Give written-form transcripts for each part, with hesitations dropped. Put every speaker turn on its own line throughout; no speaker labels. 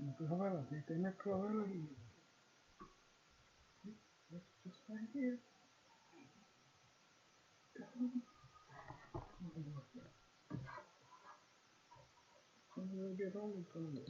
Clavela, tem minha clavela ali. Just right here. When will I get home from this?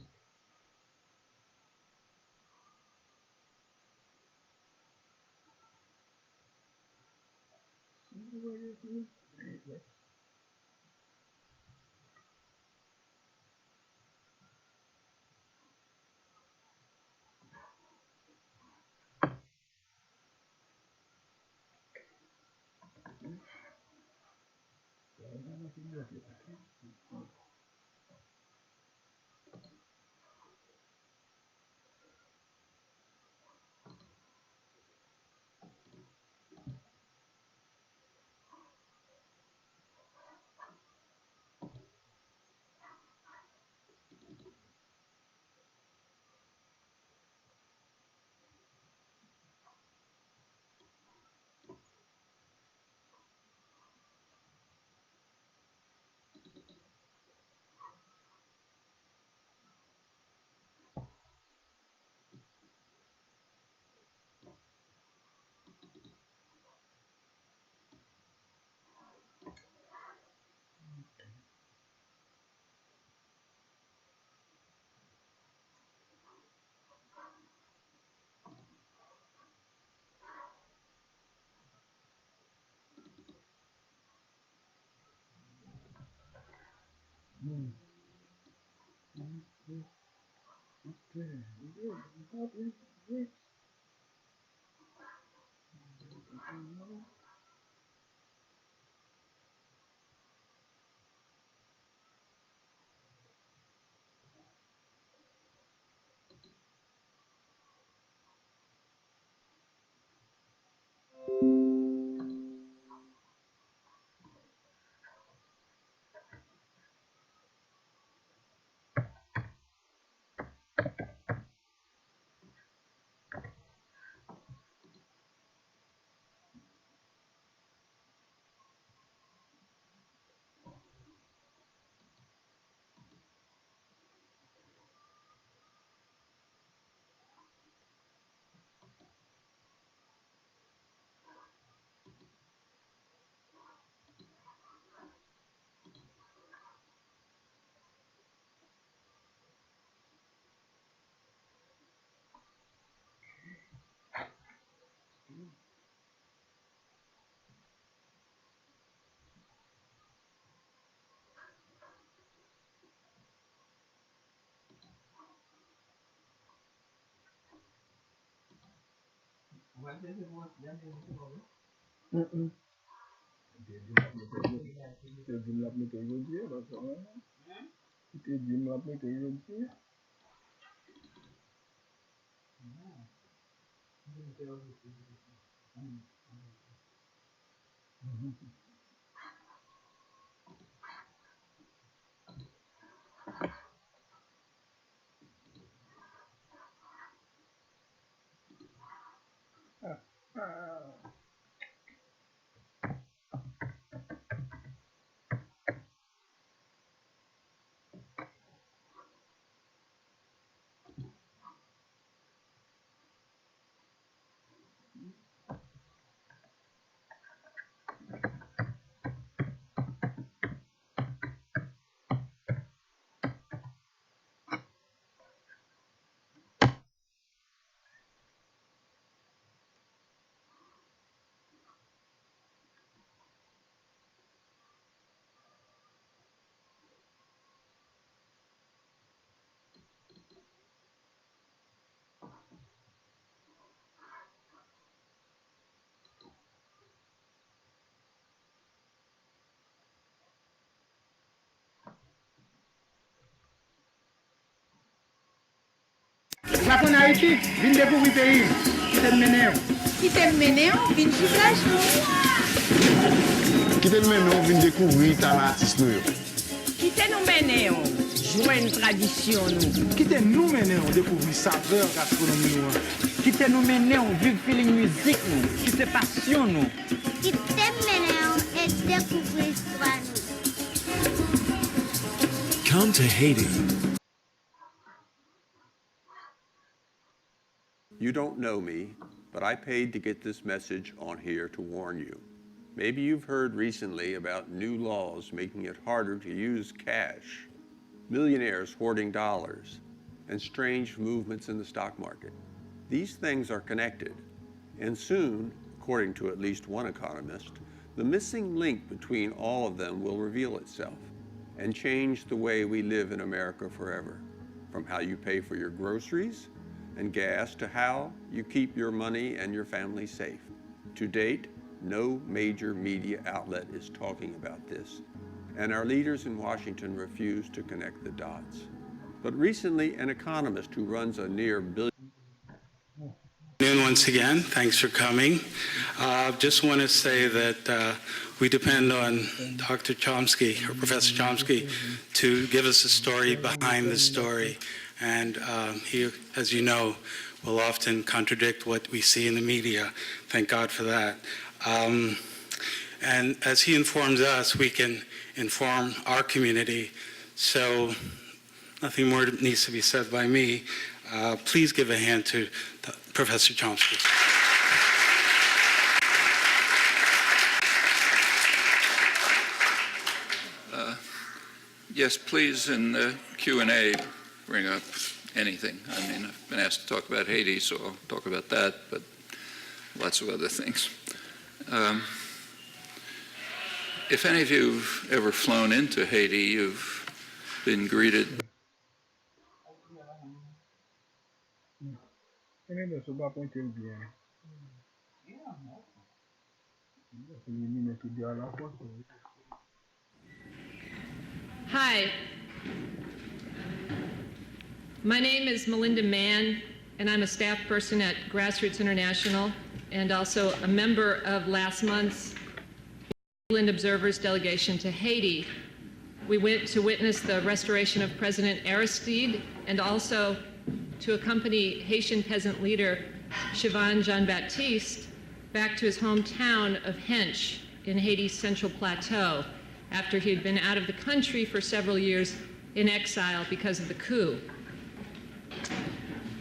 Jumlah meeting dia, bahasa itu jumlah meeting dia. La en Haïti, vine découvrir pays. Qui t'aime mener?
Qui t'aime mener, vine soufflage.
Qui t'aime mener, vine découvrir ta artiste.
Qui t'aime nous mener, jouer une tradition nous.
Qui t'aime nous mener, découvrir saveur gastronomie. Qui t'aime nous mener, vivre feeling musique nous. Qui t'aime passion nous.
Qui t'aime mener et découvrir histoire nous.
Come to Haiti. You don't know me, but I paid to get this message on here to warn you. Maybe you've heard recently about new laws making it harder to use cash, millionaires hoarding dollars, and strange movements in the stock market. These things are connected, and soon, according to at least one economist, the missing link between all of them will reveal itself and change the way we live in America forever, from how you pay for your groceries and gas to how you keep your money and your family safe. To date, no major media outlet is talking about this, and our leaders in Washington refuse to connect the dots. But recently, an economist who runs a near billion
Once again, thanks for coming. Just want to say that we depend on Dr. Chomsky, or Professor Chomsky, to give us a story behind the story. And he, as you know, will often contradict what we see in the media. Thank God for that. And as he informs us, we can inform our community. So nothing more needs to be said by me. Please give a hand to Professor Chomsky.
Yes, please, in the Q&A, bring up anything. I mean, I've been asked to talk about Haiti, so I'll talk about that, but lots of other things. If any of you have ever flown into Haiti, you've been greeted.
Hi, my name is Melinda Mann, and I'm a staff person at Grassroots International and also a member of last month's New England Observers delegation to Haiti. We went to witness the restoration of President Aristide and also to accompany Haitian peasant leader Sivan Jean-Baptiste back to his hometown of Hench in Haiti's Central Plateau after he had been out of the country for several years in exile because of the coup.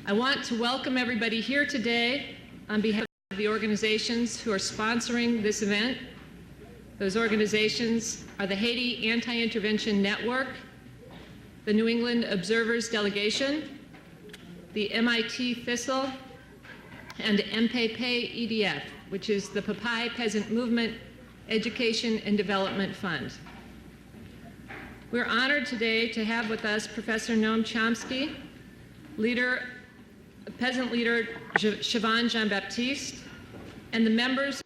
I want to welcome everybody here today on behalf of the organizations who are sponsoring this event. Those organizations are the Haiti Anti-Intervention Network, the New England Observers Delegation, the MIT Thistle, and MPP EDF, which is the Papai Peasant Movement Education and Development Fund. We're honored today to have with us Professor Noam Chomsky, peasant leader Sivan Jean-Baptiste, and the members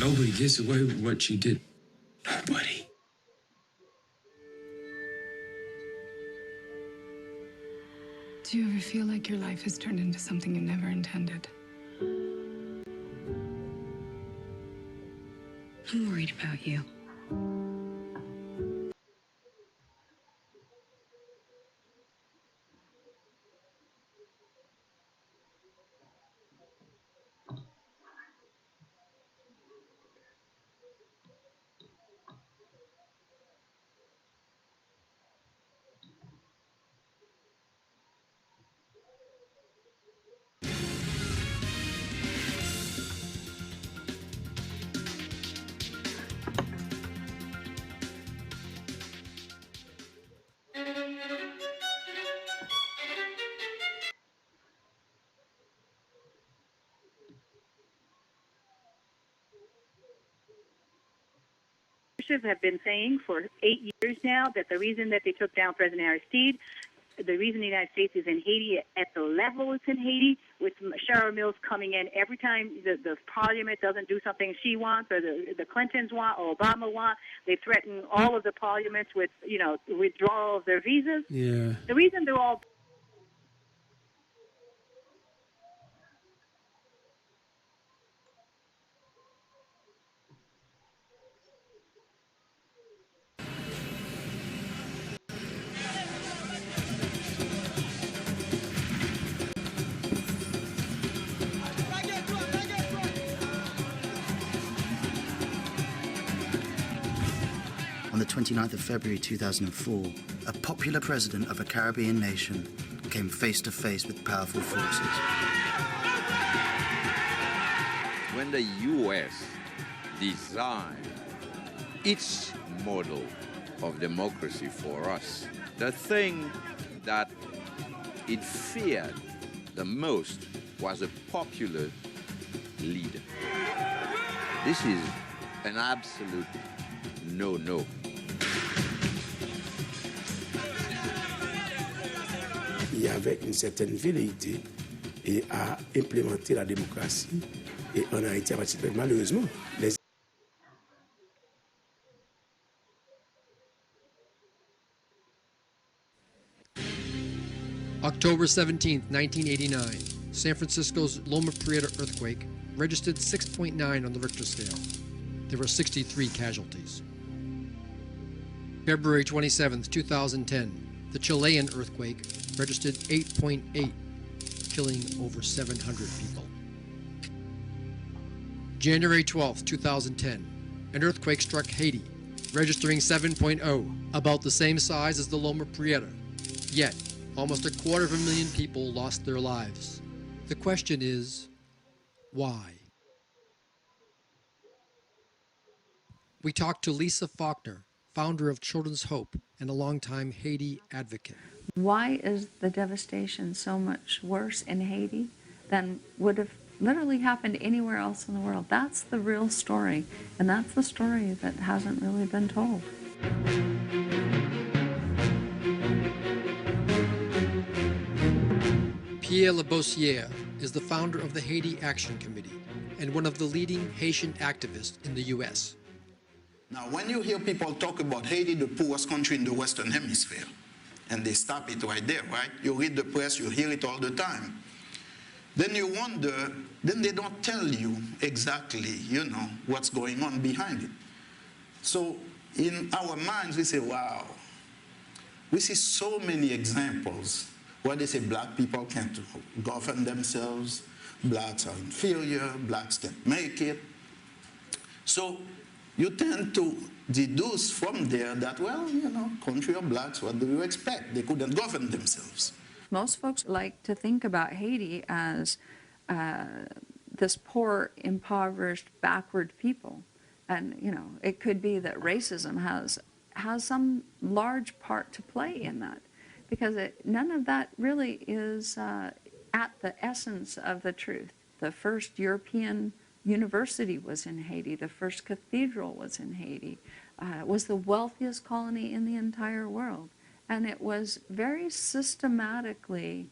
Nobody gets away with what you did. Nobody.
Do you ever feel like your life has turned into something you never intended?
I'm worried about you. militias have been saying for 8 years now that the reason that they took down President Aristide, the reason the United States is in Haiti at the level it's in Haiti, with Cheryl Mills coming in every time the parliament doesn't do something she wants or the Clintons want or Obama want, they threaten all of the parliaments with, withdrawal of their visas.
Yeah.
The reason they're all
On the 29th of February 2004, a popular president of a Caribbean nation came face to face with powerful forces.
When the U.S. designed its model of democracy for us, the thing that it feared the most was a popular leader. This is an absolute no-no.
Il y avait une certaine velléité et à implémenter la démocratie. Et en Haïti, malheureusement, les
October 17, 1989, San Francisco's Loma Prieta earthquake registered 6.9 on the Richter scale. There were 63 casualties. February 27, 2010, the Chilean earthquake registered 8.8, killing over 700 people. January 12, 2010, an earthquake struck Haiti, registering 7.0, about the same size as the Loma Prieta. Yet, almost 250,000 people lost their lives. The question is, why? We talked to Lisa Faulkner, founder of Children's Hope and a longtime Haiti advocate.
Why is the devastation so much worse in Haiti than would have literally happened anywhere else in the world? That's the real story, and that's the story that hasn't really been told.
Pierre Labossière is the founder of the Haiti Action Committee and one of the leading Haitian activists in the U.S.
Now, when you hear people talk about Haiti, the poorest country in the Western Hemisphere, and they stop it right there, right? You read the press, you hear it all the time. Then you wonder, then they don't tell you exactly, what's going on behind it. So in our minds, we say, wow. We see so many examples where they say black people can't govern themselves, blacks are inferior, blacks can't make it. So you tend to deduce from there that, well, country of blacks, what do you expect? They couldn't govern themselves.
Most folks like to think about Haiti as this poor, impoverished, backward people. And, it could be that racism has some large part to play in that, because none of that really is at the essence of the truth. The first European university was in Haiti. The first cathedral was in Haiti. It was the wealthiest colony in the entire world. And it was very systematically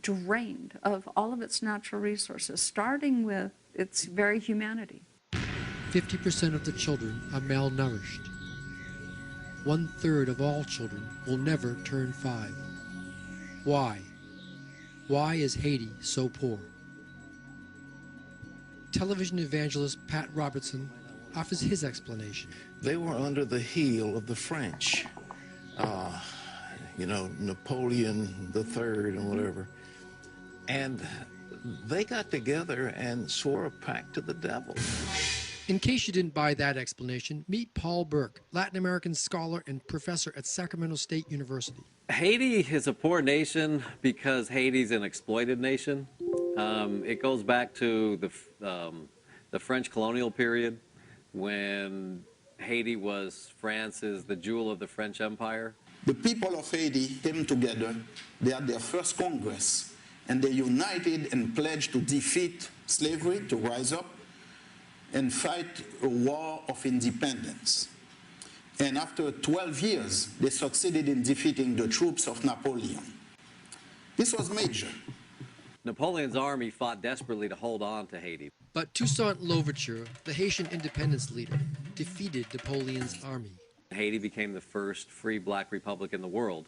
drained of all of its natural resources, starting with its very humanity.
50% of the children are malnourished. 1/3 of all children will never turn 5. Why? Why is Haiti so poor? Television evangelist Pat Robertson offers his explanation.
They were under the heel of the French, Napoleon III and whatever. And they got together and swore a pact to the devil.
In case you didn't buy that explanation, meet Paul Burke, Latin American scholar and professor at Sacramento State University.
Haiti is a poor nation because Haiti's an exploited nation. It goes back to the French colonial period, when Haiti was the jewel of the French Empire.
The people of Haiti came together. They had their first Congress, and they united and pledged to defeat slavery, to rise up. and fight a war of independence. And after 12 years, they succeeded in defeating the troops of Napoleon. This was major.
Napoleon's army fought desperately to hold on to Haiti.
But Toussaint Louverture, the Haitian independence leader, defeated Napoleon's army.
Haiti became the first free black republic in the world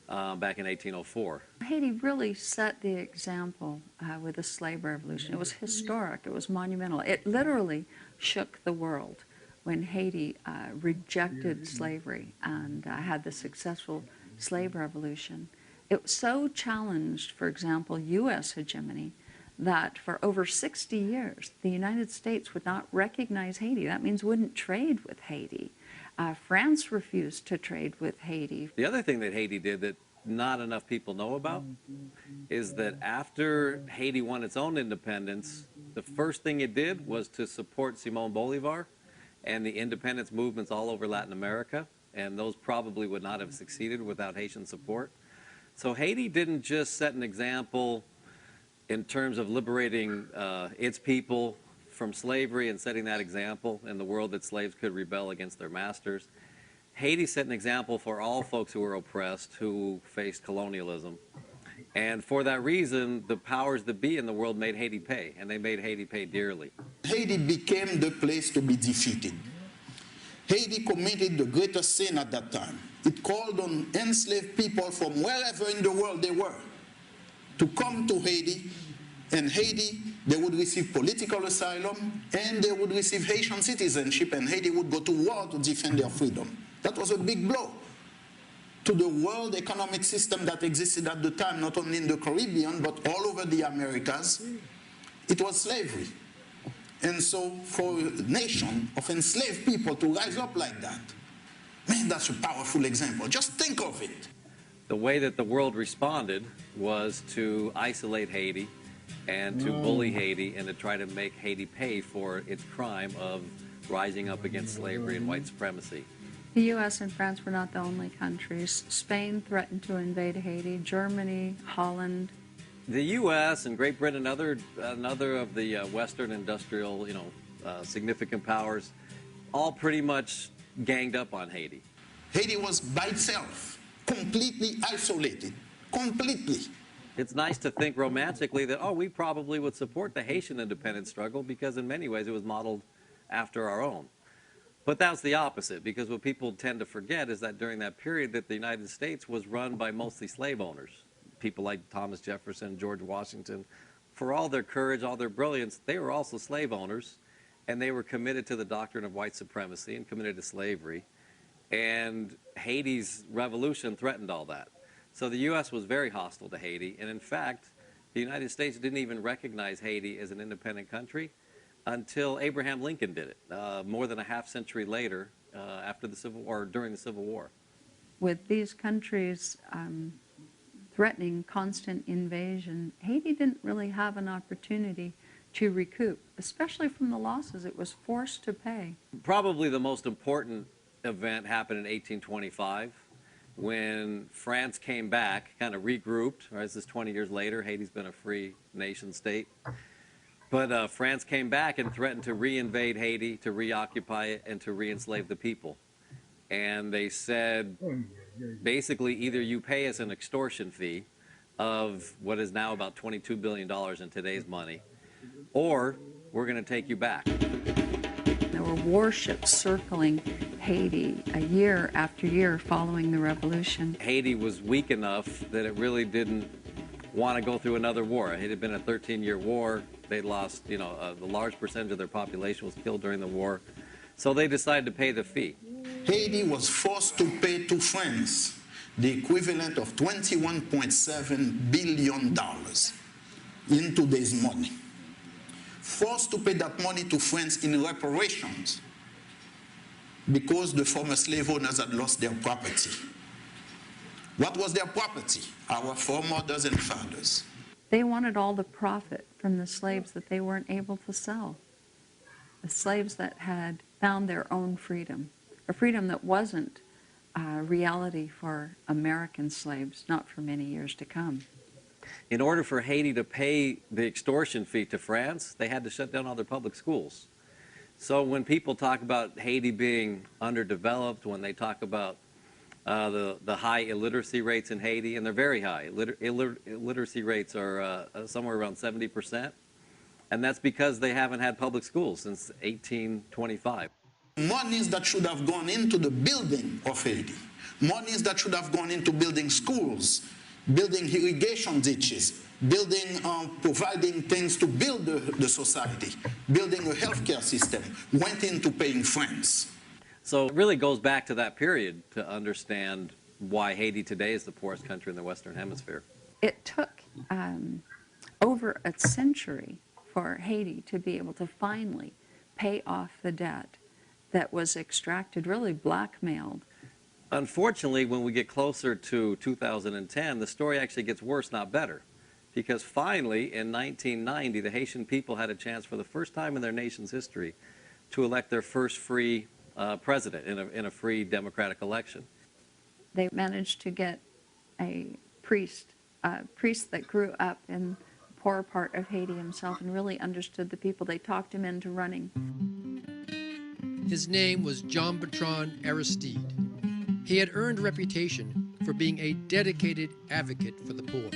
back in 1804.
Haiti really set the example with the slave revolution. It was historic. It was monumental. It literally shook the world when Haiti rejected slavery and had the successful slave revolution. It so challenged, for example, U.S. hegemony that for over 60 years, the United States would not recognize Haiti. That means wouldn't trade with Haiti. France refused to trade with Haiti.
The other thing that Haiti did that not enough people know about is that after Haiti won its own independence, the first thing it did was to support Simón Bolívar and the independence movements all over Latin America, and those probably would not have succeeded without Haitian support. So Haiti didn't just set an example in terms of liberating its people from slavery and setting that example in the world that slaves could rebel against their masters. Haiti set an example for all folks who were oppressed, who faced colonialism. And for that reason, the powers that be in the world made Haiti pay, and they made Haiti pay dearly.
Haiti became the place to be defeated. Haiti committed the greatest sin at that time. It called on enslaved people from wherever in the world they were to come to Haiti, and Haiti, they would receive political asylum, and they would receive Haitian citizenship, and Haiti would go to war to defend their freedom. That was a big blow to the world economic system that existed at the time, not only in the Caribbean, but all over the Americas. It was slavery. And so for a nation of enslaved people to rise up like that, man, that's a powerful example. Just think of it.
The way that the world responded was to isolate Haiti and to bully Haiti and to try to make Haiti pay for its crime of rising up against slavery and white supremacy.
The U.S. and France were not the only countries. Spain threatened to invade Haiti, Germany, Holland.
The U.S. and Great Britain and another of the Western industrial, significant powers, all pretty much ganged up on Haiti.
Haiti was by itself, completely isolated, completely.
It's nice to think romantically that, we probably would support the Haitian independence struggle because in many ways it was modeled after our own. But that's the opposite, because what people tend to forget is that during that period that the United States was run by mostly slave owners. People like Thomas Jefferson, George Washington, for all their courage, all their brilliance, they were also slave owners, and they were committed to the doctrine of white supremacy and committed to slavery. And Haiti's revolution threatened all that. So the U.S. was very hostile to Haiti, and in fact, the United States didn't even recognize Haiti as an independent country until Abraham Lincoln did it, more than a half-century later, after the Civil War, during the Civil War.
With these countries threatening constant invasion, Haiti didn't really have an opportunity to recoup, especially from the losses it was forced to pay.
Probably the most important event happened in 1825 when France came back, kind of regrouped. Right, this is 20 years later. Haiti's been a free nation state. But France came back and threatened to re-invade Haiti, to reoccupy it, and to re-enslave the people. And they said, basically, either you pay us an extortion fee of what is now about $22 billion in today's money, or we're going to take you back.
There were warships circling Haiti a year after year following the revolution.
Haiti was weak enough that it really didn't want to go through another war. It had been a 13-year war. They lost, a large percentage of their population was killed during the war. So they decided to pay the fee.
Haiti was forced to pay to France the equivalent of $21.7 billion in today's money. Forced to pay that money to France in reparations because the former slave owners had lost their property. What was their property? Our foremothers and fathers.
They wanted all the profit from the slaves that they weren't able to sell. The slaves that had found their own freedom, a freedom that wasn't a reality for American slaves, not for many years to come.
In order for Haiti to pay the extortion fee to France, they had to shut down all their public schools. So when people talk about Haiti being underdeveloped, when they talk about the high illiteracy rates in Haiti, and they're very high. Illiteracy rates are somewhere around 70%, and that's because they haven't had public schools since 1825.
Monies that should have gone into the building of Haiti, monies that should have gone into building schools, building irrigation ditches, building, providing things to build the society, building a healthcare system, went into paying friends.
So it really goes back to that period to understand why Haiti today is the poorest country in the Western Hemisphere.
It took over a century for Haiti to be able to finally pay off the debt that was extracted, really blackmailed.
Unfortunately, when we get closer to 2010, the story actually gets worse, not better. Because finally, in 1990, the Haitian people had a chance for the first time in their nation's history to elect their first free president in a free democratic election.
They managed to get a priest that grew up in the poor part of Haiti himself and really understood the people. They talked him into running.
His name was Jean-Bertrand Aristide. He had earned a reputation for being a dedicated advocate for the poor.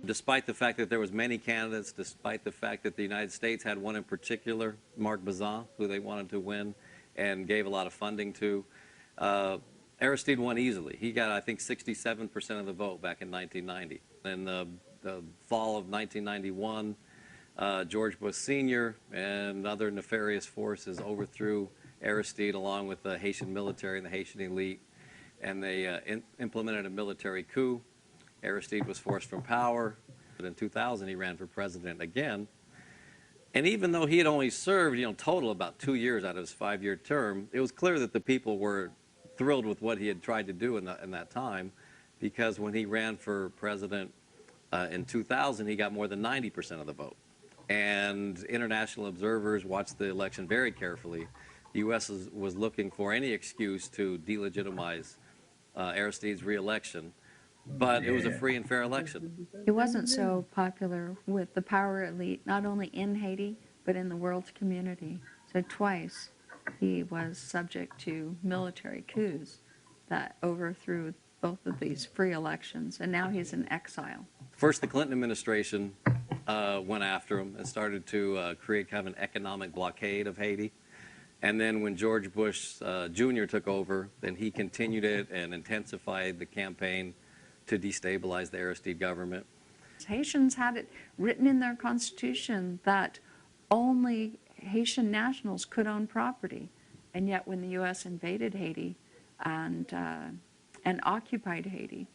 Despite the fact that there was many candidates, despite the fact that the United States had one in particular, Marc Bazin, who they wanted to win and gave a lot of funding to, Aristide won easily. He got, I think, 67% of the vote back in 1990. In the fall of 1991, George Bush Sr. and other nefarious forces overthrew Aristide along with the Haitian military and the Haitian elite, and they implemented a military coup. Aristide was forced from power. But in 2000, he ran for president again. And even though he had only served, total about 2 years out of his 5-year term, it was clear that the people were thrilled with what he had tried to do in that time, because when he ran for president in 2000, he got more than 90% of the vote. And international observers watched the election very carefully. The U.S. was looking for any excuse to delegitimize Aristide's re-election. But it was a free and fair election.
He wasn't so popular with the power elite, not only in Haiti, but in the world community. So twice he was subject to military coups that overthrew both of these free elections, and now he's in exile.
First, the Clinton administration went after him and started to create kind of an economic blockade of Haiti. And then when George Bush Jr. took over, then he continued it and intensified the campaign to destabilize the Aristide government.
Haitians had it written in their constitution that only Haitian nationals could own property, and yet when the U.S. invaded Haiti and occupied Haiti,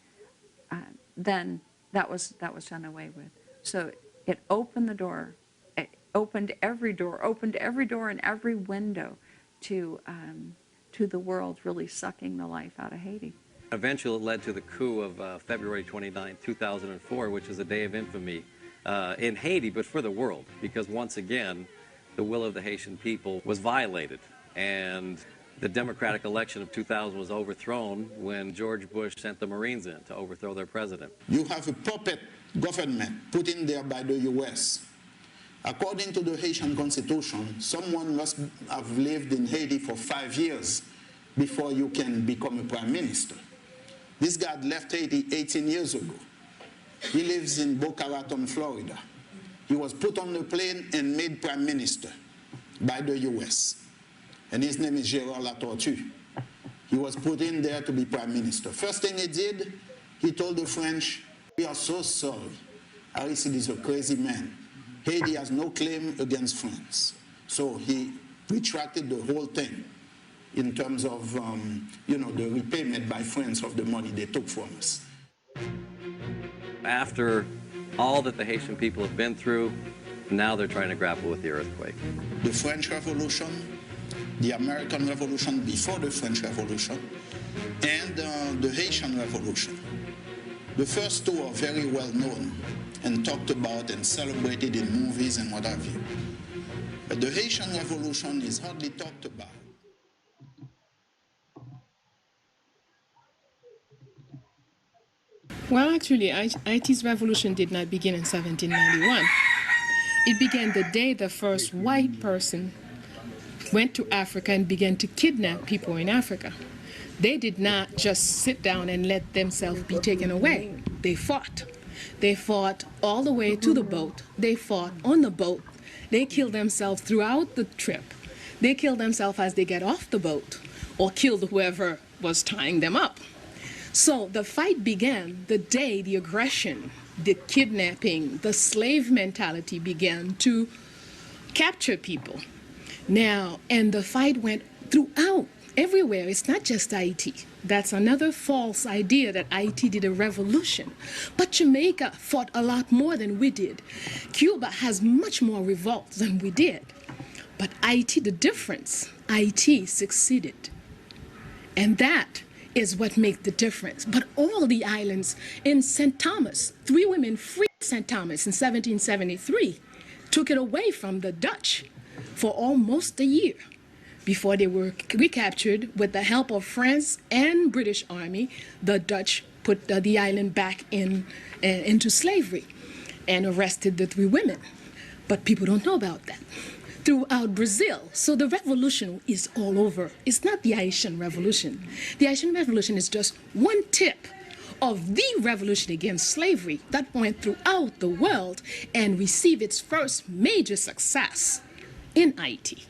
then that was done away with. So it opened the door, it opened every door and every window to the world really sucking the life out of Haiti.
Eventually, it led to the coup of February 29, 2004, which is a day of infamy in Haiti, but for the world, because once again, the will of the Haitian people was violated. And the democratic election of 2000 was overthrown when George Bush sent the Marines in to overthrow their president.
You have a puppet government put in there by the U.S. According to the Haitian constitution, someone must have lived in Haiti for 5 years before you can become a prime minister. This guy left Haiti 18 years ago. He lives in Boca Raton, Florida. He was put on the plane and made prime minister by the U.S. And his name is Gérard Latortue. He was put in there to be prime minister. First thing he did, he told the French, "We are so sorry. Aristide is a crazy man. Haiti has no claim against France." So he retracted the whole thing in terms of, the repayment by France of the money they took from us.
After all that the Haitian people have been through, now they're trying to grapple with the earthquake.
The French Revolution, the American Revolution before the French Revolution, and the Haitian Revolution. The first two are very well known and talked about and celebrated in movies and what have you. But the Haitian Revolution is hardly talked about.
Well, actually, Haiti's revolution did not begin in 1791. It began the day the first white person went to Africa and began to kidnap people in Africa. They did not just sit down and let themselves be taken away. They fought. They fought all the way to the boat. They fought on the boat. They killed themselves throughout the trip. They killed themselves as they get off the boat or killed whoever was tying them up. So the fight began the day the aggression, the kidnapping, the slave mentality began to capture people. Now, and the fight went throughout, everywhere. It's not just Haiti. That's another false idea that Haiti did a revolution. But Jamaica fought a lot more than we did. Cuba has much more revolts than we did. But Haiti, the difference, Haiti succeeded. And that is what makes the difference. But all the islands in St. Thomas, 3 women freed St. Thomas in 1773, took it away from the Dutch for almost a year before they were recaptured with the help of France and British Army. The Dutch put the island back into slavery and arrested the 3 women. But people don't know about that. Throughout Brazil. So the revolution is all over. It's not the Haitian revolution. The Haitian revolution is just one tip of the revolution against slavery that went throughout the world and received its first major success in Haiti.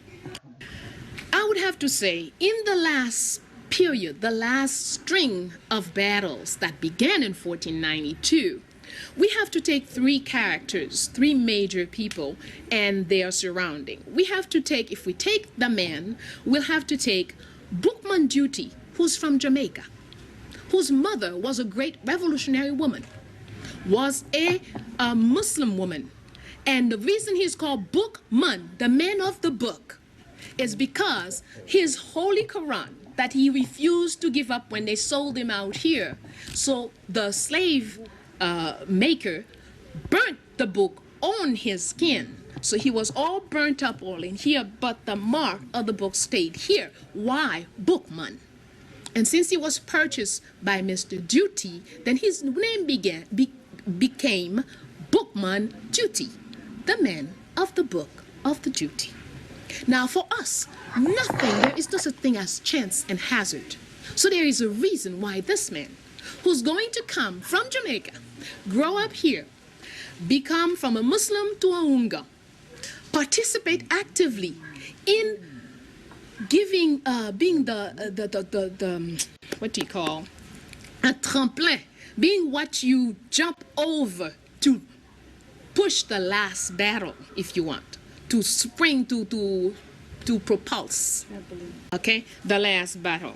I would have to say, in the last period, the last string of battles that began in 1492, we have to take 3 characters, 3 major people and their surrounding. We have to take, if we take the man, we'll have to take Bookman Duty, who's from Jamaica, whose mother was a great revolutionary woman, was a Muslim woman. And the reason he's called Bookman, the man of the book, is because his Holy Quran that he refused to give up when they sold him out here. So the slave maker burnt the book on his skin. So he was all burnt up all in here, but the mark of the book stayed here. Why? Bookman. And since he was purchased by Mr. Duty, then his name became Bookman Duty, the man of the book of the duty. Now for us, there is no such thing as chance and hazard. So there is a reason why this man, who's going to come from Jamaica, grow up here, become from a Muslim to a Unga, participate actively in giving, being what do you call, a tremplin, being what you jump over to push the last battle, if you want, to spring, to propulse, okay, the last battle.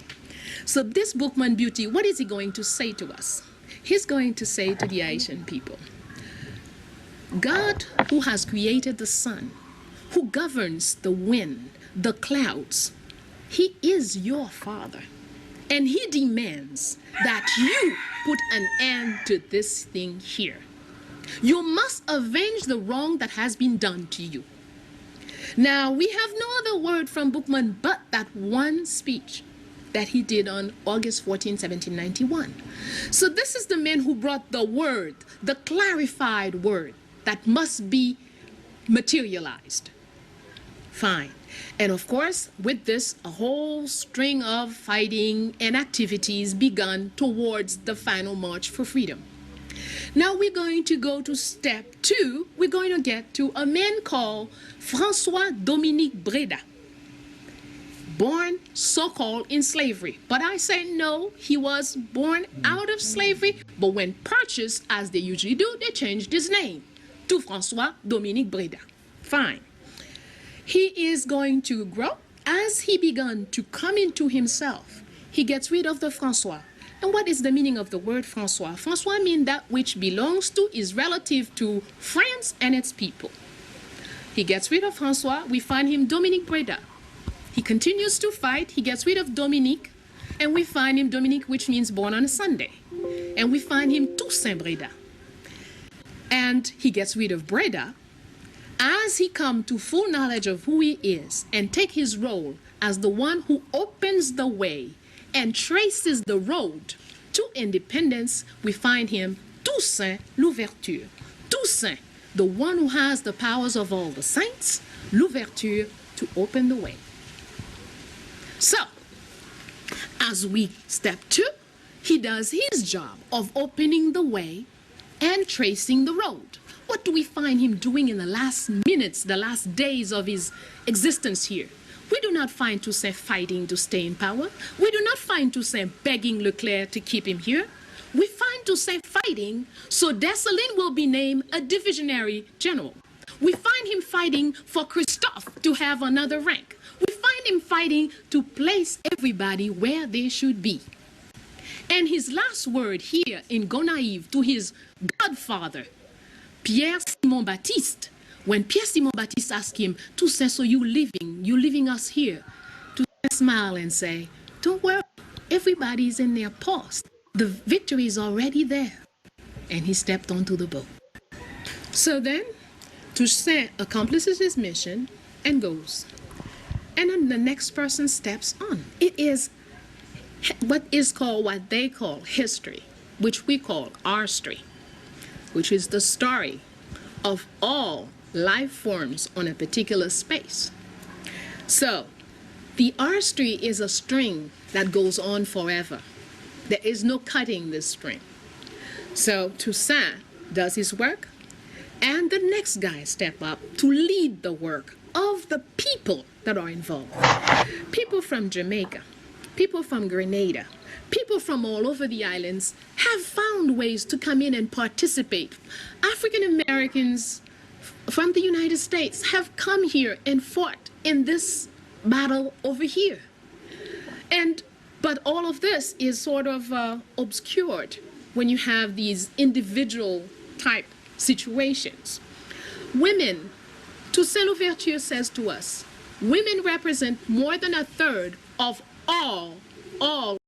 So this Bookman Beauty, what is he going to say to us? He's going to say to the Haitian people, God who has created the sun, who governs the wind, the clouds, he is your father. And he demands that you put an end to this thing here. You must avenge the wrong that has been done to you. Now, we have no other word from Bookman but that one speech that he did on August 14, 1791. So this is the man who brought the word, the clarified word that must be materialized. Fine. And of course, with this, a whole string of fighting and activities begun towards the final march for freedom. Now we're going to go to step 2. We're going to get to a man called François Dominique Breda, born so-called in slavery. But I say no, he was born out of slavery, but when purchased, as they usually do, they changed his name to François Dominique Breda. Fine. He is going to grow. As he began to come into himself, he gets rid of the François. And what is the meaning of the word François? François means that which belongs to, is relative to France and its people. He gets rid of François. We find him Dominique Breda. He continues to fight. He gets rid of Dominique. And we find him Dominique, which means born on a Sunday. And we find him Toussaint Breda. And he gets rid of Breda. As he comes to full knowledge of who he is and take his role as the one who opens the way and traces the road to independence, we find him Toussaint Louverture. Toussaint, the one who has the powers of all the saints, l'ouverture, to open the way. So, as we step 2, he does his job of opening the way and tracing the road. What do we find him doing in the last minutes, the last days of his existence here? We do not find Toussaint fighting to stay in power. We do not find Toussaint begging Leclerc to keep him here. We find Toussaint fighting so Dessalines will be named a divisionary general. We find him fighting for Christophe to have another rank. We find him fighting to place everybody where they should be. And his last word here in Gonaïves to his godfather, Pierre Simon Baptiste, when Pierre Simon Baptiste asked him, Toussaint, so you leaving us here? Toussaint smile and say, don't worry, everybody's in their post. The victory is already there. And he stepped onto the boat. So then, Toussaint accomplishes his mission and goes. And then the next person steps on. It is what they call history, which we call our story, which is the story of all life forms on a particular space. So, the R story is a string that goes on forever. There is no cutting this string. So, Toussaint does his work, and the next guy step up to lead the work of the people that are involved. People from Jamaica, people from Grenada, people from all over the islands have found ways to come in and participate. African Americans from the United States have come here and fought in this battle over here. But all of this is sort of obscured when you have these individual type situations. Women, Toussaint Louverture says to us, women represent more than a third of all